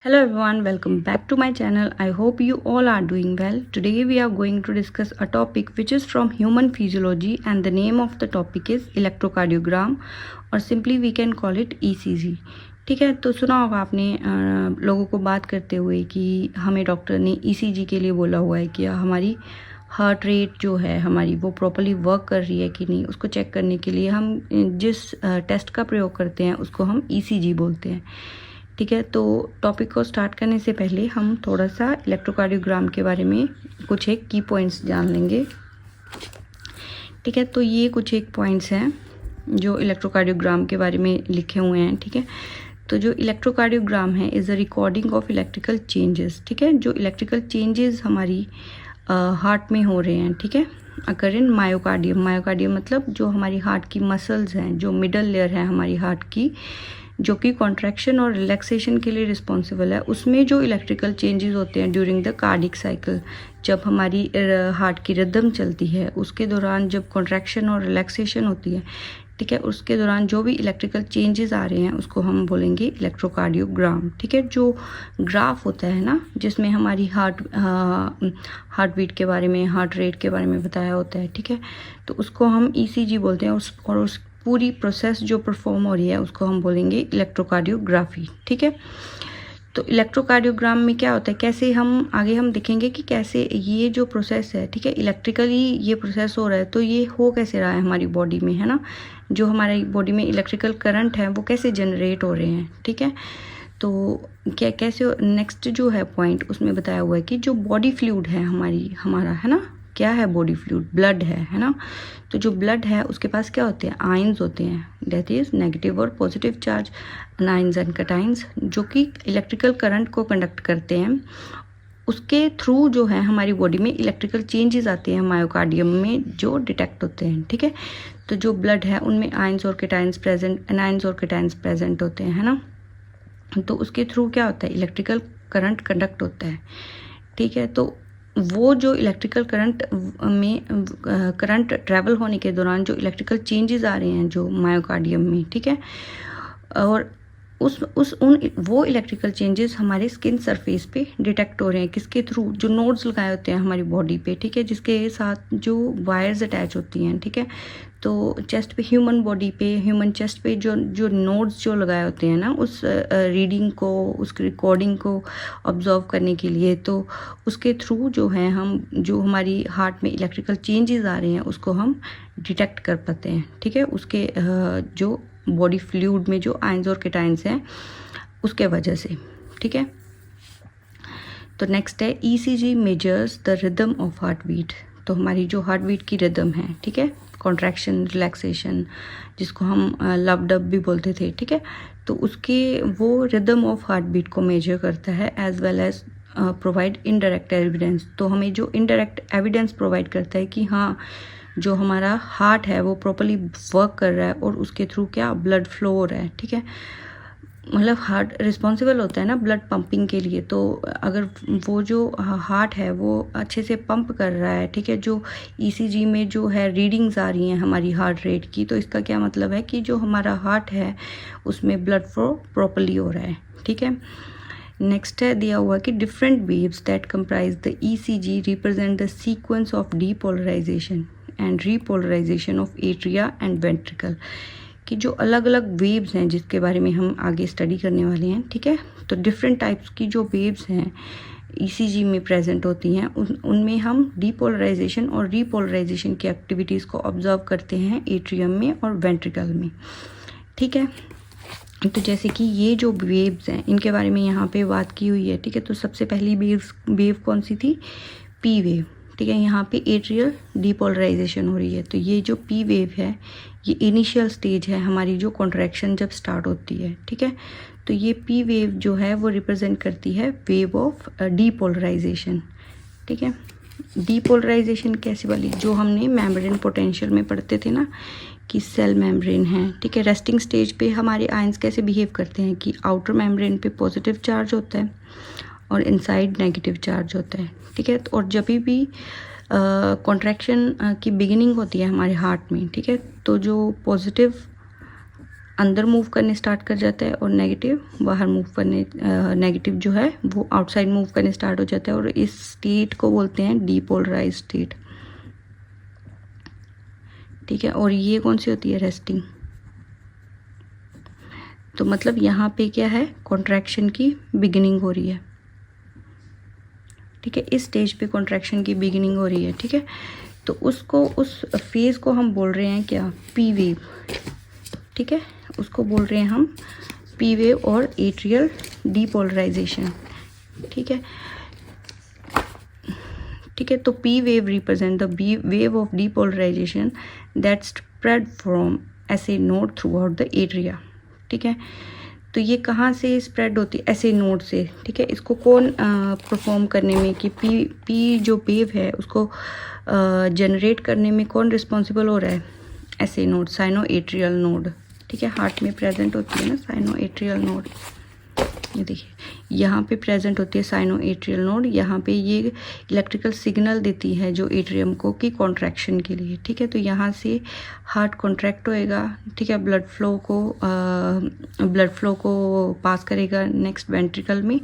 Hello everyone, welcome back to my channel. I hope you all are doing well. Today we are going to discuss a topic which is from human physiology and the name of the topic is electrocardiogram or simply we can call it ECG. ठीक है, तो सुना होगा आपने लोगों को बात करते हुए कि हमें डॉक्टर ने ECG के लिए बोला हुआ है कि हमारी हार्ट रेट जो है हमारी वो प्रॉपर्ली वर्क कर रही है कि नहीं, उसको चेक करने के लिए हम जिस टेस्ट का प्रयोग करते हैं उसको हम ECG बोलते हैं। ठीक है, तो टॉपिक को स्टार्ट करने से पहले हम थोड़ा सा इलेक्ट्रोकार्डियोग्राम के बारे में कुछ एक की पॉइंट्स जान लेंगे। ठीक है, तो ये कुछ एक पॉइंट्स हैं जो इलेक्ट्रोकार्डियोग्राम के बारे में लिखे हुए हैं। ठीक है, तो जो इलेक्ट्रोकार्डियोग्राम है is a recording of electrical changes. ठीक है, जो इलेक्ट्रिकल चेंजेस हमारी हार्ट में हो रहे हैं, ठीक है, अकर इन मायोकार्डियम। मायोकार्डियम मतलब जो हमारी हार्ट की मसल्स हैं, जो मिडल लेयर है हमारी हार्ट की, जो कि कॉन्ट्रैक्शन और रिलैक्सेशन के लिए रिस्पॉन्सिबल है, उसमें जो इलेक्ट्रिकल चेंजेस होते हैं ड्यूरिंग द कार्डिक साइकिल, जब हमारी हार्ट की रिदम चलती है उसके दौरान जब कॉन्ट्रैक्शन और रिलैक्सेशन होती है, ठीक है, उसके दौरान जो भी इलेक्ट्रिकल चेंजेस आ रहे हैं उसको हम बोलेंगे इलेक्ट्रोकार्डियोग्राम। ठीक है, जो ग्राफ होता है ना जिसमें हमारी हार्ट बीट के बारे में, हार्ट रेट के बारे में बताया होता है, ठीक है, तो उसको हम ECG बोलते हैं और उस पूरी प्रोसेस जो परफॉर्म हो रही है उसको हम बोलेंगे इलेक्ट्रोकार्डियोग्राफी। ठीक है, तो इलेक्ट्रोकार्डियोग्राम में क्या होता है, कैसे हम आगे हम देखेंगे कि कैसे ये जो प्रोसेस है, ठीक है, इलेक्ट्रिकली ये प्रोसेस हो रहा है, तो ये हो कैसे रहा है हमारी बॉडी में, है ना, जो हमारी बॉडी में इलेक्ट्रिकल करंट है वो कैसे जनरेट हो रहे हैं। ठीक है, तो क्या कैसे नेक्स्ट जो है पॉइंट उसमें बताया हुआ है कि जो बॉडी फ्लूइड है हमारा है ना, क्या है बॉडी फ्लूइड, ब्लड है ना, तो जो ब्लड है उसके पास क्या होते हैं, आयंस होते हैं, दैट इज नेगेटिव और पॉजिटिव चार्ज, अनाइंस एंड कैटाइंस, जो कि इलेक्ट्रिकल करंट को कंडक्ट करते हैं। उसके थ्रू जो है हमारी बॉडी में इलेक्ट्रिकल चेंजेस आते हैं मायोकार्डियम में जो डिटेक्ट होते हैं। ठीक है, तो जो ब्लड है उनमें आयंस और कैटाइंस प्रेजेंट, अनाइंस और कैटाइंस प्रेजेंट होते हैं, है ना, तो उसके थ्रू क्या होता है, इलेक्ट्रिकल करंट कंडक्ट होता है। ठीक है, तो वो जो इलेक्ट्रिकल करंट में करंट ट्रैवल होने के दौरान जो इलेक्ट्रिकल चेंजेस आ रहे हैं जो मायोकार्डियम में, ठीक है, और वो इलेक्ट्रिकल चेंजेस हमारे स्किन सरफेस पे डिटेक्ट हो रहे हैं, किसके थ्रू, जो नोड्स लगाए होते हैं हमारी बॉडी पे, ठीक है, जिसके साथ जो वायर्स अटैच होती हैं। ठीक है, तो चेस्ट पे, ह्यूमन चेस्ट पे जो नोड्स जो लगाए होते हैं ना, उस रीडिंग को, उस रिकॉर्डिंग को ऑब्जर्व करने के लिए, तो उसके थ्रू जो है हम जो हमारी हार्ट में इलेक्ट्रिकल चेंजेस आ रहे हैं उसको हम डिटेक्ट कर पाते हैं। ठीक है, उसके जो बॉडी फ्लूइड में जो आयंस और कैटाइंस हैं उसके वजह से। ठीक है, तो नेक्स्ट है ECG measures the rhythm of heart beat. तो हमारी जो हार्ट बीट की रिदम है, ठीक है, कॉन्ट्रैक्शन, रिलैक्सेशन, जिसको हम लव डब भी बोलते थे, ठीक है, तो उसके वो रिदम ऑफ हार्ट बीट को मेजर करता है as well as provide indirect evidence. तो हमें जो इनडायरेक्ट एविडेंस प्रोवाइड करता है कि हाँ जो हमारा हार्ट है वो प्रॉपर्ली वर्क कर रहा है और उसके थ्रू क्या ब्लड फ्लो हो रहा है। ठीक है, मतलब हार्ट रिस्पॉन्सिबल होता है ना ब्लड पंपिंग के लिए, तो अगर वो जो हार्ट है वो अच्छे से पंप कर रहा है, ठीक है, जो ECG में जो है रीडिंग्स आ रही हैं हमारी हार्ट रेट की, तो इसका क्या मतलब है कि जो हमारा हार्ट है उसमें ब्लड फ्लो प्रॉपर्ली हो रहा है। ठीक है, नेक्स्ट है दिया हुआ कि different waves that comprise the ECG represent the sequence of depolarisation and repolarisation of atria and ventricle, कि जो अलग अलग वेव्स हैं जिसके बारे में हम आगे स्टडी करने वाले हैं। ठीक है, तो डिफरेंट टाइप्स की जो वेव्स हैं ECG में प्रेजेंट होती हैं उनमें हम डीपोलराइजेशन और रीपोलराइजेशन की एक्टिविटीज़ को ऑब्जर्व करते हैं एट्रियम में और वेंट्रिकल में। ठीक है, तो जैसे कि ये जो वेव्स हैं इनके बारे में यहाँ पे बात की हुई है। ठीक है, तो सबसे पहली वेव कौन सी थी, P वेव। ठीक है, यहाँ पे एट्रियल डीपोलराइजेशन हो रही है, तो ये जो P वेव है ये इनिशियल स्टेज है हमारी जो कॉन्ट्रैक्शन जब स्टार्ट होती है। ठीक है, तो ये P वेव जो है वो रिप्रेजेंट करती है वेव ऑफ डीपोलराइजेशन। ठीक है, डीपोलराइजेशन कैसी वाली, जो हमने मेम्ब्रेन पोटेंशियल में पढ़ते थे ना कि सेल मेम्ब्रेन है, ठीक है, रेस्टिंग स्टेज पे हमारे आयंस कैसे बिहेव करते हैं कि आउटर मेम्ब्रेन पे पॉजिटिव चार्ज होता है और इनसाइड नेगेटिव चार्ज होता है। ठीक है, और जब भी कॉन्ट्रैक्शन की बिगिनिंग होती है हमारे हार्ट में, ठीक है, तो जो पॉजिटिव अंदर मूव करने स्टार्ट कर जाता है और नेगेटिव बाहर मूव करने, नेगेटिव जो है वो आउटसाइड मूव करने स्टार्ट हो जाता है, और इस स्टेट को बोलते हैं डीपोलराइज स्टेट। ठीक है, और ये कौन सी होती है, रेस्टिंग। तो मतलब यहाँ पे क्या है, कॉन्ट्रैक्शन की बिगिनिंग हो रही है। ठीक है, इस स्टेज पे कॉन्ट्रैक्शन की बिगिनिंग हो रही है। ठीक है, तो उसको, उस फेज को हम बोल रहे हैं क्या, पी वेव। ठीक है, उसको बोल रहे हैं हम पी वेव और एट्रियल डीपोलराइजेशन। ठीक है, ठीक है, तो P wave represent the wave of depolarization that spread from SA node throughout the atria. ठीक है, तो ये कहाँ से स्प्रेड होती है, ऐसे नोड से। ठीक है, इसको कौन परफॉर्म करने में, कि पी जो वेव है उसको जनरेट करने में कौन रिस्पॉन्सिबल हो रहा है, ऐसे नोड, साइनो एट्रियल नोड। ठीक है, हार्ट में प्रेजेंट होती है ना साइनो एट्रियल नोड। ये देखिए यहाँ पे प्रेजेंट होती है साइनो एट्रियल नोड। यहाँ पे ये इलेक्ट्रिकल सिग्नल देती है जो एट्रियम को कि कॉन्ट्रैक्शन के लिए। ठीक है, तो यहाँ से हार्ट कॉन्ट्रैक्ट होएगा। ठीक है, ब्लड फ्लो को पास करेगा नेक्स्ट वेंट्रिकल में,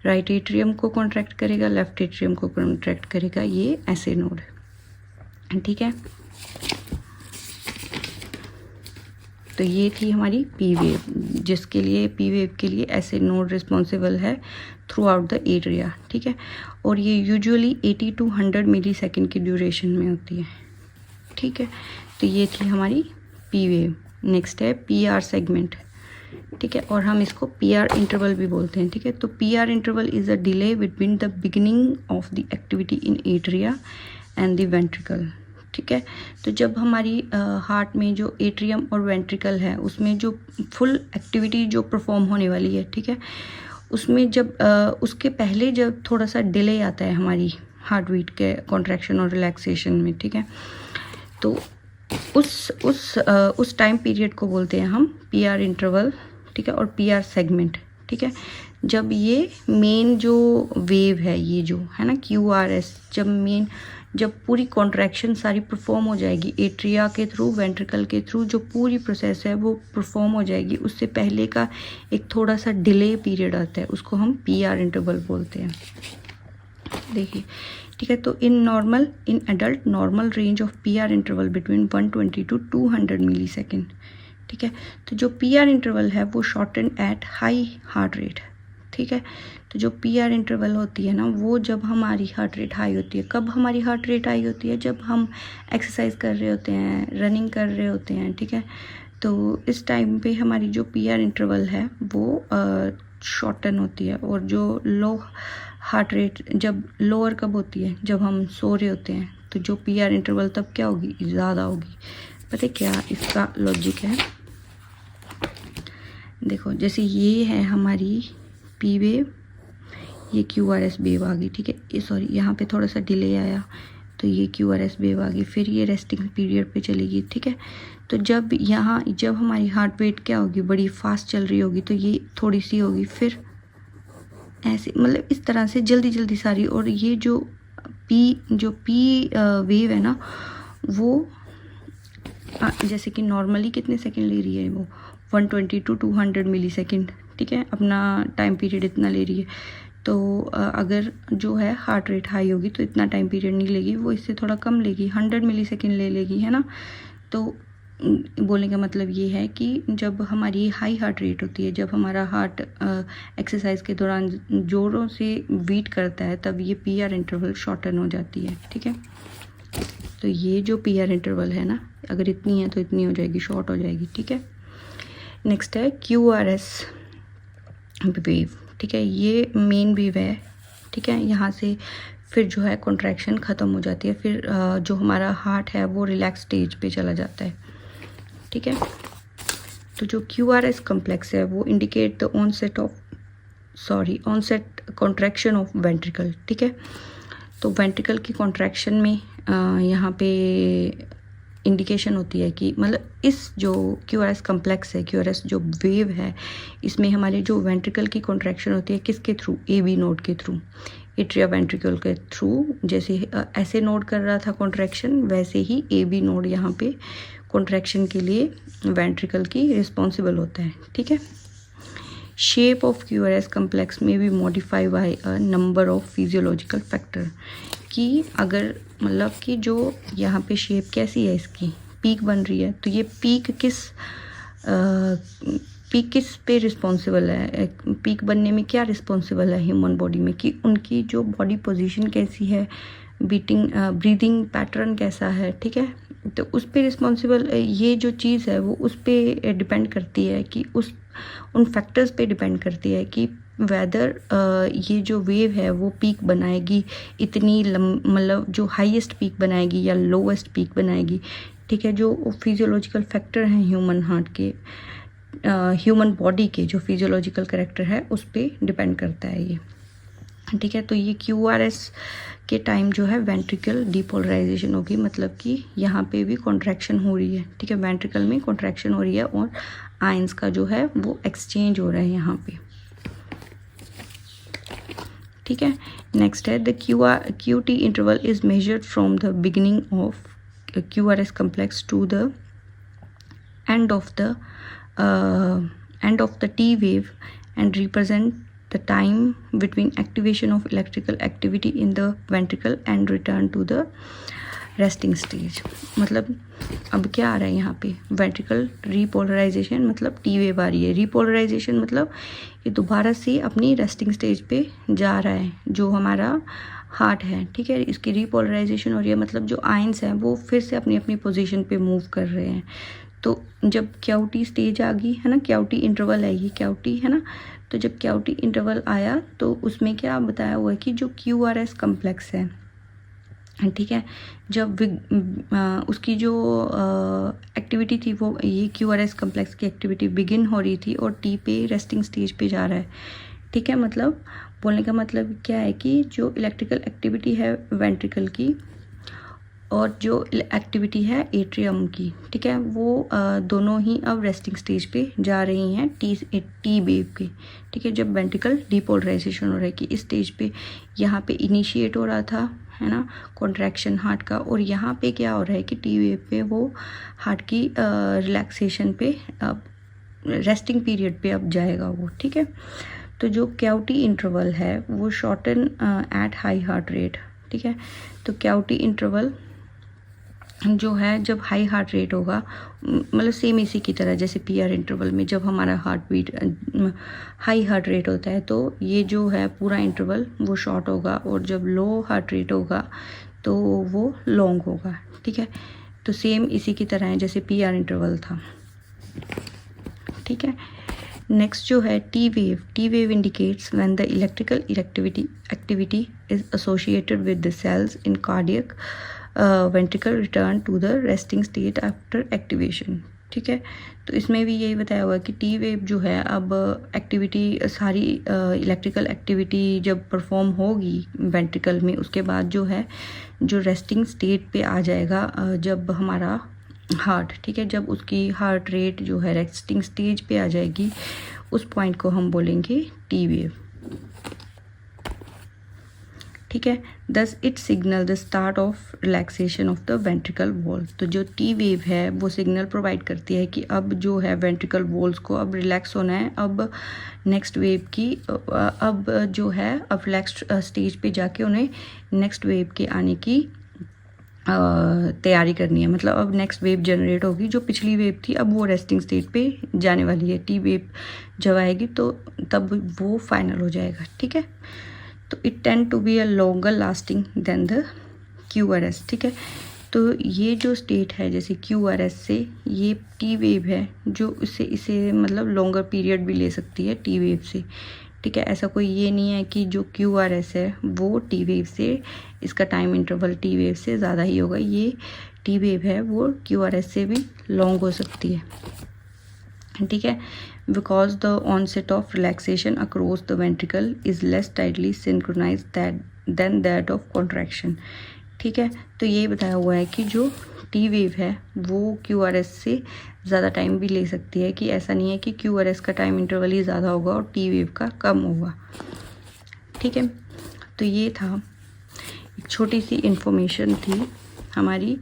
राइट एट्रियम को कॉन्ट्रैक्ट करेगा, लेफ्ट एट्रियम को कॉन्ट्रैक्ट करेगा, ये ऐसे नोड। ठीक है, तो ये थी हमारी पी वेव, जिसके लिए पी वेव के लिए ऐसे नोड रिस्पॉन्सिबल है थ्रू आउट द एरिया। ठीक है, और ये यूजुअली 80 to 100 मिली सेकेंड की ड्यूरेशन में होती है। ठीक है, तो ये थी हमारी पी वेव। नेक्स्ट है पी आर सेगमेंट। ठीक है, और हम इसको पी आर इंटरवल भी बोलते हैं। ठीक है, तो P R interval is a delay between the beginning of the activity in atria and the ventricle. ठीक है, तो जब हमारी हार्ट में जो एट्रियम और वेंट्रिकल है उसमें जो फुल एक्टिविटी जो परफॉर्म होने वाली है, ठीक है, उसमें जब उसके पहले जब थोड़ा सा डिले आता है हमारी हार्ट बीट के कॉन्ट्रैक्शन और रिलैक्सेशन में। ठीक है, तो उस टाइम पीरियड को बोलते हैं हम पी आर इंटरवल। ठीक है, और पी आर सेगमेंट। ठीक है, जब ये मेन जो वेव है, ये जो है ना क्यू आर एस, जब पूरी कॉन्ट्रैक्शन सारी परफॉर्म हो जाएगी एट्रिया के थ्रू, वेंट्रिकल के थ्रू, जो पूरी प्रोसेस है वो परफॉर्म हो जाएगी, उससे पहले का एक थोड़ा सा डिले पीरियड आता है, उसको हम पी आर इंटरवल बोलते हैं। देखिए, ठीक है, तो in adult normal range of P R interval between 120 to 200 millisecond. ठीक है, तो जो पी आर इंटरवल है वो shorten at high heart rate. ठीक है, तो जो पी आर इंटरवल होती है ना, वो जब हमारी हार्ट रेट हाई होती है। कब हमारी हार्ट रेट हाई होती है, जब हम एक्सरसाइज कर रहे होते हैं, रनिंग कर रहे होते हैं। ठीक है, तो इस टाइम पे हमारी जो पी आर इंटरवल है वो शॉर्टन होती है, और जो लो हार्ट रेट जब लोअर कब होती है, जब हम सो रहे होते हैं, तो जो पी आर इंटरवल तब क्या होगी, ज़्यादा होगी। पता है क्या इसका लॉजिक है, देखो जैसे ये है हमारी पी वेव, ये क्यू आर एस वेव आ गई। ठीक है, ये सॉरी यहाँ पे थोड़ा सा डिले आया, तो ये क्यू आर एस वेव आ गई, फिर ये रेस्टिंग पीरियड पे चलेगी। ठीक है, तो जब हमारी हार्ट बीट क्या होगी, बड़ी फास्ट चल रही होगी, तो ये थोड़ी सी होगी, फिर ऐसे मतलब इस तरह से जल्दी सारी। और ये जो पी वेव है ना, वो जैसे कि नॉर्मली कितने सेकंड ले रही है, वो 120 to 200 मिली सेकेंड। ठीक है, अपना टाइम पीरियड इतना ले रही है, तो अगर जो है हार्ट रेट हाई होगी तो इतना टाइम पीरियड नहीं लेगी, वो इससे थोड़ा कम लेगी, 100 मिली सेकेंड ले लेगी, है ना। तो बोलने का मतलब ये है कि जब हमारी हाई हार्ट रेट होती है, जब हमारा हार्ट एक्सरसाइज के दौरान ज़ोरों से बीट करता है, तब ये पी आर इंटरवल शॉर्टन हो जाती है। ठीक है, तो ये जो पी आर इंटरवल है ना, अगर इतनी है तो इतनी हो जाएगी, शॉर्ट हो जाएगी। ठीक है, नेक्स्ट है क्यू आर एस वेव। ठीक है, ये मेन वेव है। ठीक है, यहाँ से फिर जो है कॉन्ट्रैक्शन ख़त्म हो जाती है, फिर जो हमारा हार्ट है वो रिलैक्स स्टेज पे चला जाता है। ठीक है, तो जो क्यू आर एस कम्प्लेक्स है वो indicate the onset contraction of ventricle. ठीक है, तो वेंट्रिकल की कॉन्ट्रैक्शन में यहाँ पे इंडिकेशन होती है कि मतलब इस जो क्यू आर एस कम्प्लेक्स है, क्यू आर एस जो वेव है, इसमें हमारे जो वेंट्रिकल की कॉन्ट्रैक्शन होती है किसके थ्रू, ए बी नोड के थ्रू, एट्रिया वेंट्रिकल के थ्रू। जैसे ऐसे नोड कर रहा था कॉन्ट्रैक्शन, वैसे ही ए बी नोड यहाँ पे कॉन्ट्रैक्शन के लिए वेंट्रिकल की रिस्पॉन्सिबल होता है, ठीक है। शेप ऑफ QRS कम्प्लेक्स में भी modify by a number of physiological factor, कि अगर मतलब कि जो यहाँ पे शेप कैसी है, इसकी पीक बन रही है, तो ये पीक किस पे रिस्पॉन्सिबल है, पीक बनने में क्या रिस्पॉन्सिबल है ह्यूमन बॉडी में, कि उनकी जो बॉडी पोजीशन कैसी है, ब्रीदिंग पैटर्न कैसा है, ठीक है। तो उस पे रिस्पॉन्सिबल ये जो चीज़ है वो उस पे डिपेंड करती है, कि उन फैक्टर्स पे डिपेंड करती है कि वेदर ये जो वेव है वो पीक बनाएगी इतनी मतलब जो हाईएस्ट पीक बनाएगी या लोवेस्ट पीक बनाएगी, ठीक है। जो फिजियोलॉजिकल फैक्टर हैं ह्यूमन हार्ट के, ह्यूमन बॉडी के जो फिजियोलॉजिकल कैरेक्टर है उस पर डिपेंड करता है ये, ठीक है। तो ये QRS के टाइम जो है वेंट्रिकल डीपोलराइजेशन होगी, मतलब कि यहाँ पे भी कॉन्ट्रैक्शन हो रही है, ठीक है। वेंट्रिकल में कॉन्ट्रैक्शन हो रही है और आयंस का जो है वो एक्सचेंज हो रहा है यहाँ पे, ठीक है। नेक्स्ट है the QT interval is measured from the beginning of QRS complex to the end of the T wave and represent the time between activation of electrical activity in the ventricle and return to the resting stage। मतलब अब क्या आ रहा है यहाँ पे, ventricle repolarisation, मतलब T wave आ रही है। रीपोलराइजेशन मतलब ये दोबारा से अपनी रेस्टिंग स्टेज पे जा रहा है जो हमारा हार्ट है, ठीक है। इसकी रीपोलराइजेशन हो रही है, मतलब जो आयंस हैं वो फिर से अपनी अपनी पोजीशन पे मूव कर रहे हैं। तो जब QT स्टेज आ गई है ना, QT इंटरवल है, ये QT है ना, तो जब QT इंटरवल आया तो उसमें क्या बताया हुआ है कि जो QRS कम्प्लेक्स है, ठीक है, जब उसकी जो एक्टिविटी थी वो ये QRS कम्प्लेक्स की एक्टिविटी बिगिन हो रही थी और T पे रेस्टिंग स्टेज पे जा रहा है, ठीक है। मतलब बोलने का मतलब क्या है कि जो इलेक्ट्रिकल एक्टिविटी है वेंट्रिकल की और जो एक्टिविटी है एट्रियम की, ठीक है, वो दोनों ही अब रेस्टिंग स्टेज पे जा रही हैं टी वेव के, ठीक है। जब वेंट्रिकल डीपोलराइजेशन हो रहा है कि इस स्टेज पे यहाँ पे इनिशिएट हो रहा था, है ना, कॉन्ट्रैक्शन हार्ट का, और यहाँ पे क्या हो रहा है कि टी वेव पे वो हार्ट की रिलैक्सेशन पे अब रेस्टिंग पीरियड पे अब जाएगा वो, ठीक है। तो जो QT इंटरवल है वो shorten at high heart rate, ठीक है। तो QT इंटरवल जो है जब हाई हार्ट रेट होगा, मतलब सेम इसी की तरह जैसे PR इंटरवल में जब हमारा heart beat high heart rate होता है तो ये जो है पूरा इंटरवल वो शॉर्ट होगा, और जब लो हार्ट रेट होगा तो वो लॉन्ग होगा, ठीक है। तो सेम इसी की तरह है जैसे PR इंटरवल था, ठीक है। नेक्स्ट जो है T wave indicates when the electrical activity is associated with the cells in cardiac ventricle return to the resting state after activation, ठीक है। तो इसमें भी यही बताया हुआ है कि T वेव जो है अब एक्टिविटी सारी इलेक्ट्रिकल एक्टिविटी जब परफॉर्म होगी वेंट्रिकल में, उसके बाद जो है जो रेस्टिंग स्टेट पे आ जाएगा जब हमारा हार्ट, ठीक है, जब उसकी हार्ट रेट जो है रेस्टिंग स्टेज पे आ जाएगी, उस पॉइंट को हम बोलेंगे T वेव, ठीक है। Thus it signal the start of relaxation of the ventricle wall. तो जो T वेव है वो सिग्नल प्रोवाइड करती है कि अब जो है वेंट्रिकल वॉल्स को अब रिलैक्स होना है, अब नेक्स्ट वेव की अब जो है अब रिलैक्स स्टेज पे जाके उन्हें नेक्स्ट वेव के आने की तैयारी करनी है। मतलब अब नेक्स्ट वेव जनरेट होगी, जो पिछली वेव थी अब वो रेस्टिंग स्टेट पे जाने वाली है। T वेव जब आएगी तो तब वो फाइनल हो जाएगा, ठीक है। तो it tend to be a longer lasting than the QRS, ठीक है। तो ये जो स्टेट है जैसे QRS से ये T वेव है जो इसे मतलब लॉन्गर पीरियड भी ले सकती है T वेव से, ठीक है। ऐसा कोई ये नहीं है कि जो QRS है वो T वेव से, इसका टाइम इंटरवल T वेव से ज़्यादा ही होगा। ये T वेव है वो QRS से भी लॉन्ग हो सकती है, ठीक है। Because the onset of relaxation across the ventricle is less tightly synchronise than that of contraction, ठीक है। तो ये बताया हुआ है कि जो T वेव है वो QRS से ज़्यादा टाइम भी ले सकती है, कि ऐसा नहीं है कि QRS का टाइम इंटरवल ही ज़्यादा होगा और T वेव का कम होगा, ठीक है। तो ये था एक छोटी सी इन्फॉर्मेशन थी हमारी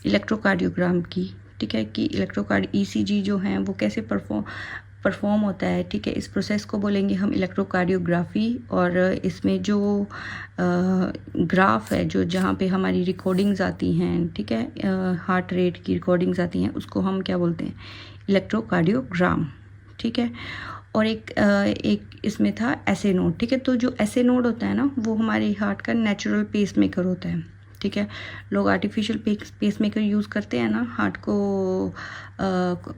इलेक्ट्रोकार्डियोग्राम की, ठीक ठीक है, कि इलेक्ट्रोकार्ड ईसीजी जो है वो कैसे परफॉर्म होता है, ठीक है। इस प्रोसेस को बोलेंगे हम इलेक्ट्रोकार्डियोग्राफी। और इसमें जो ग्राफ है, जो जहाँ पे हमारी रिकॉर्डिंग्स आती हैं, ठीक है, हार्ट रेट की रिकॉर्डिंग्स आती हैं, उसको हम क्या बोलते हैं, इलेक्ट्रोकार्डियोग्राम, ठीक है। और एक इसमें था एसए नोड, ठीक है। तो जो एसए नोड होता है ना, वो हमारे हार्ट का नेचुरल पेस मेकर होता है, ठीक है। लोग आर्टिफिशियल पेस मेकर यूज़ करते हैं ना हार्ट को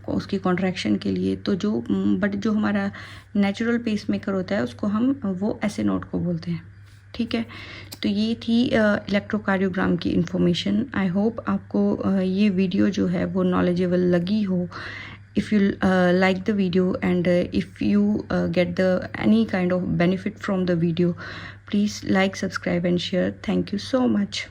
उसकी कॉन्ट्रैक्शन के लिए, तो जो हमारा नेचुरल पेस मेकर होता है उसको हम वो एसए नोड को बोलते हैं, ठीक है। तो ये थी इलेक्ट्रोकार्डियोग्राम की इन्फॉर्मेशन। आई होप आपको ये वीडियो जो है वो नॉलेजेबल लगी हो। If you like the video and if you get any kind of benefit from the video, please like, subscribe and share. Thank you so much.